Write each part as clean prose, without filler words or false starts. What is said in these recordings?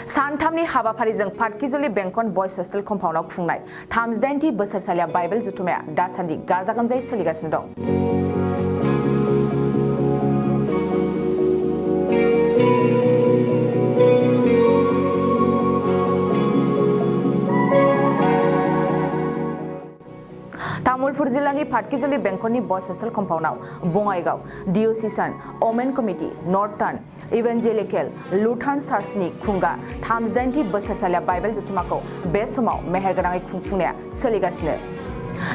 सानथामनि हाबाफारिजों पाटकिजुलि बेंखन बयज हस्टेल कम्पाउन्डआव खुंनाय 38थि बोसोरसालिया बाइबेल जुथुमाया दासान्दि गाजा गोमजायै सोलिगासिनो दं। तामुलपुर जिल्लानि पाटकिजुलि बेंखननि बयज हस्टेल कम्पाउन्डआव Bongaigaon diocesan women committee northern evangelical Lutheran चार्चनि खुंगा 38थि बोसोरसालिया बाइबेल जुथुमाखौ बे समाव मेहेरगोनाङै खुंफुंनाया सोलिगासिनो।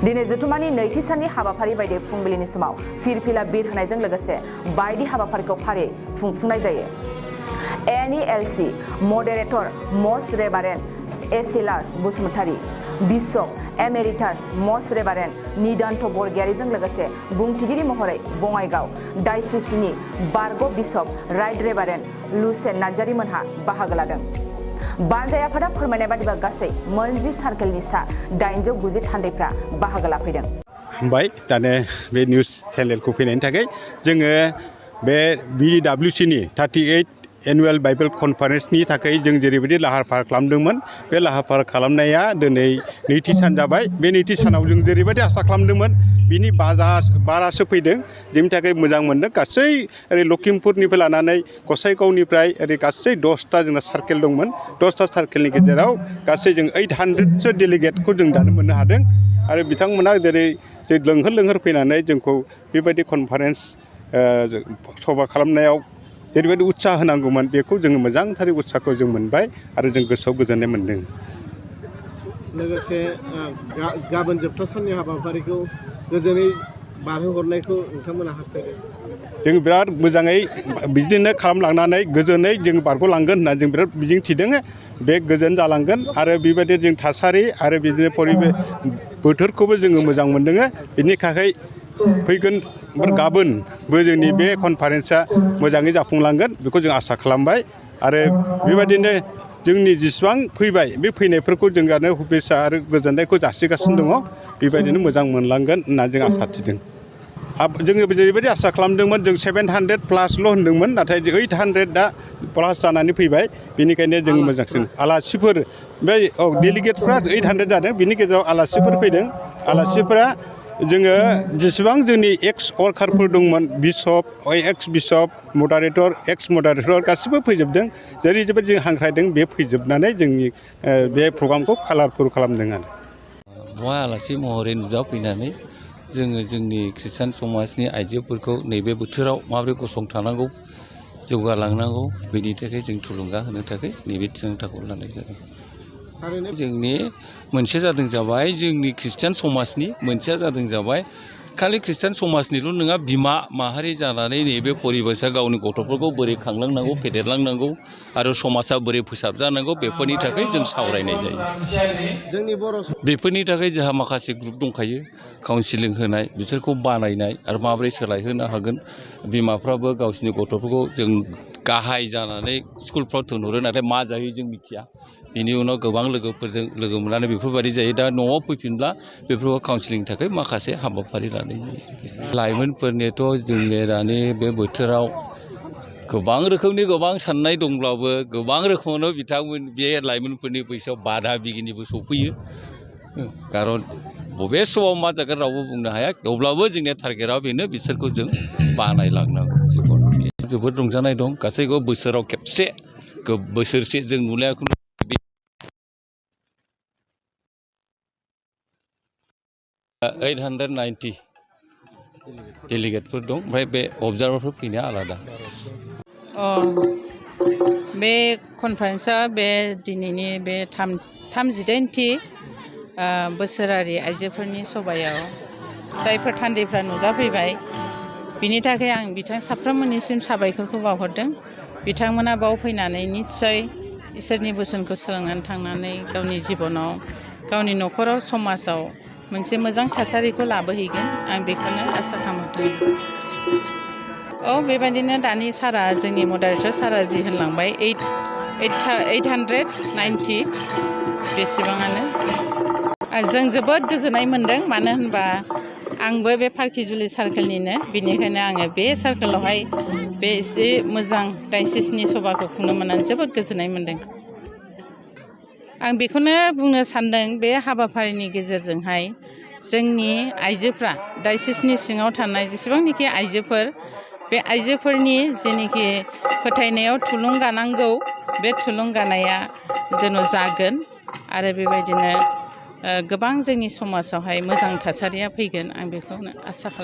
दिनै जुथुमानि नैथि साननि हाबाफारि बायदियै फुंबिलिनि समाव फिरफिला बिर होनायजों लोगोसे बायदि हाबाफारिखौ फारियै खुंफुंनाय जायो। NELC moderator most reverend Esilas Basumatary bishop emeritus most reverend Nidanta बरगयारीजों लोगोसे बुंथिगिरि महरै बङाइगाव डायसिसनि बारग' bishop right reverend Lusen Narzary मोनहा बाहागो लादों। बानजाय आफादा फोरमायनाय बादिबा गासै 40 सार्केलनि सा 890 थान्दैफ्रा बाहागो लाफैदों। हामबाय दाने बे निउज चेनेलखौ फैनायनि थाखाय जोङो बे BWC नि 38 एनुवेल बाइबेल कनफारेन्सनि थाखाय जों जेरैबायदि लाहार फाहार खालामदोंमोन बे लाहार फाहार खालामनाया दिनै नैथि सान जाबाय। बे नैथि सानाव जों जेरैबायदि आसा खालामदोंमोन बिनि बारासो फैदों। जोंनि थाखाय मोजां मोनदों। गासै ओरै लखिमपुरनिफ्राय लानानै गसाइगावनिफ्राय ओरै गासै 10टा जोंना सार्केल दंमोन। 10टा सार्केलनि गेजेराव गासै जों 800सो डेलिगेटखौ जों दानो मोननो हादों आरो बिथांमोना जेरै जों लोंहोर फैनानै जोंखौ बेबायदि कनफारेन्स सभा खालामनायाव जेरैबायदि उत्साह होनांगौमोन बेखौ जोङो मोजांथारै उत्साहखौ जों मोनबाय आरो जों गोसोआव गोजोननाय मोनदों। लोगोसे गाबोन जोबथा साननि हाबाफारिखौ गोजोनै बारहोहरनायखौ नोंथांमोना हास्थायदों। जों बिराद मोजाङै बिदिनो खालामलांनानै गोजोनै जों बारग'लांगोन होनना जों बिराद मिजिं थिदों। बे गोजोन जालांगोन आरो बेबायदि जों थासारि आरो बिदिनो परिबेस बोथोरखौबो जोङो मोजां मोनदों। बिनि थाखाय फैगोन गाबोनबो जोंनि बे कनफारेन्सआ मोजाङै जाफुंलांगोन बेखौ जों आसा खालामबाय आरो बेबायदिनो जोंनि जेसेबां फैबाय बे फैनायफोरखौ जों गानो हुपेसा आरो गोजोननायखौ जासिगासिनो दङ। बेबायदिनो मोजां मोनलांगोन होनना जों आसा थिदों। जोङो जेरैबायदि आसा खालामदोंमोन जों 700+ होनदोंमोन नाथाय 800 प्लास जानानै फैबाय। बेनिखायनो जों मोजांसिन आलासिफोर बे डेलिगेटफ्रा 800 जादों। बिनि गेजेराव आलासिफोर फैदों। आलासिफोरा जोङो जेसेबां जोंनि एक्स वर्कारफोर दंमोन बिशप एक्स बिशप मडारेटर एक्स मडारेटर गासिबो फैजोबदों। जेरै जों हांख्रायदों बे फैजोबनानै जोंनि बे प्रग्रामखौ कालारफुल खालामदों आरो बेवहाय आलासि महरै नुजाफैनानै जोङो जोंनि खृष्टान समाजनि आइजोफोरखौ नैबे बोथोराव माबोरै गसंथानांगौ जौगालांनांगौ बेनि थाखाय जों थुलुंगा होनो थाखाय नैबे थिरांथाखौ लानाय जादों। जोंनि मोनसे जादों जाबाय जोंनि खृष्टान समाजनि मोनसेया जादों जाबाय खालि खृष्टान समाजनिल' नङा बिमा माहारि जानानै नैबे परिबेसा गावनि गथ'फोरखौ बोरै खांलांनांगौ फेदेरलांनांगौ आरो समाजा बोरै फोसाबजानांगौ बेफोरनि थाखाय जों सावरायनाय जायो। जोंनि बर' बेफोरनि थाखाय जोंहा माखासे ग्रुप दंखायो काउन्सिलिं होनाय बिसोरखौ बानायनाय आरो माबोरै सोलायहोनो हागोन। बिमाफ्राबो गावसिनि गथ'फोरखौ जों गाहाय जानानै स्कुलफ्राव थिनहरो नाथाय मा जायो जों मिथिया। बिनि उनाव गोबां लोगोफोरजों लोगो मोननानै बेफोरबायदि जायो। दा न'आव फैफिनब्ला बेफोरखौ काउन्सिलिंनि थाखाय माखासे हाबाफारि लानाय जायो। लाइमोनफोरनिथ' जोंनि दानि बे बोथोराव गोबां रोखोमनि गोबां साननाय दंब्लाबो गोबां रोखोमावनो बिथांमोन बे लाइमोनफोरनि बैसोआव बादा बिगिनिबो सफैयो। खारन बबे समाव मा जागोन रावबो बुंनो हाया। अब्लाबो जोंनि टारगेटआ बेनो बिसोरखौ जों बानायलांनांगौ। जोबोद रंजानाय दं। गासैखौबो बोसोराव खेबसे बोसोरसे जों नुलायाखै 890 डेलिगेटफोर दं। ओमफ्राय बे अबजार्भारफोर फैनाया आलादा। बे कनफारेन्सआ बे दिनैनि बे 38थि बोसोरारि आइजोफोरनि सभायाव जायफोर थान्दैफ्रा नुजाफैबाय बिनि थाखाय आं बिथां साफ्रोममोननिसिम साबायखरखौ बावहरदों। बिथांमोना बाव फैनानै निस्सय इसोरनि बोसोनखौ सोलोंनानै थांनानै गावनि जिबनाव गावनि न'खराव समाजाव मोनसे मोजां थासारिखौ लाबोहैगोन आं बेखौनो आसा खालामदों। बेबायदिनो दानि सारा जोंनि मडारेटर सारा जि होनलांबाय 890 बेसेबाङानो जों जोबोद गोजोननाय मोनदों। मानो होनबा आंबो बे पाटकिजुलि सार्केलनिनो बेनिखायनो आङो बे सार्केलावहाय बे एसे मोजां डायसिसनि सभाखौ खुंनो मोननानै जोबोद गोजोननाय मोनदों। आं बेखौनो बुंनो सान्दों बे हाबाफारिनि गेजेरजोंहाय जोंनि आइजोफ्रा डायसिसनि सिङाव थानाय जेसेबांनाखि आइजोफोर बे आइजोफोरनि जेनोखि फोथायनायाव थुलुंगानांगौ बे थुलुंगानाया जेन' जागोन आरो बेबायदिनो गोबां जोंनि समाजावहाय मोजां थासारिया फैगोन आं बेखौनो आसा खालामो।